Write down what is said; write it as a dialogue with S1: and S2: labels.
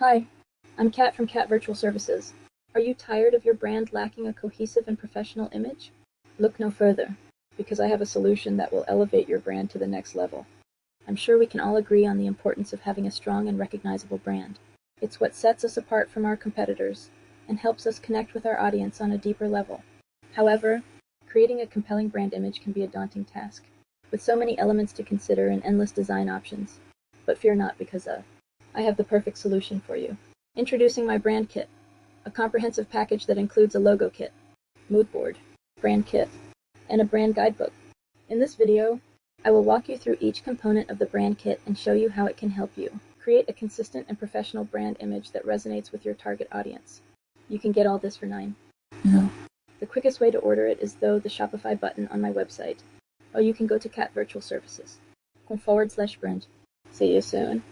S1: Hi, I'm Kat from Kat Virtual Services. Are you tired of your brand lacking a cohesive and professional image? Look no further, because I have a solution that will elevate your brand to the next level. I'm sure we can all agree on the importance of having a strong and recognizable brand. It's what sets us apart from our competitors and helps us connect with our audience on a deeper level. However, creating a compelling brand image can be a daunting task, with so many elements to consider and endless design options. But fear not, because I have the perfect solution for you. Introducing my brand kit, a comprehensive package that includes a logo kit, mood board, brand kit, and a brand guidebook. In this video, I will walk you through each component of the brand kit and show you how it can help you create a consistent and professional brand image that resonates with your target audience. You can get all this for $9. The quickest way to order it is through the Shopify button on my website, or you can go to Cat Virtual Services. /brand. See you soon.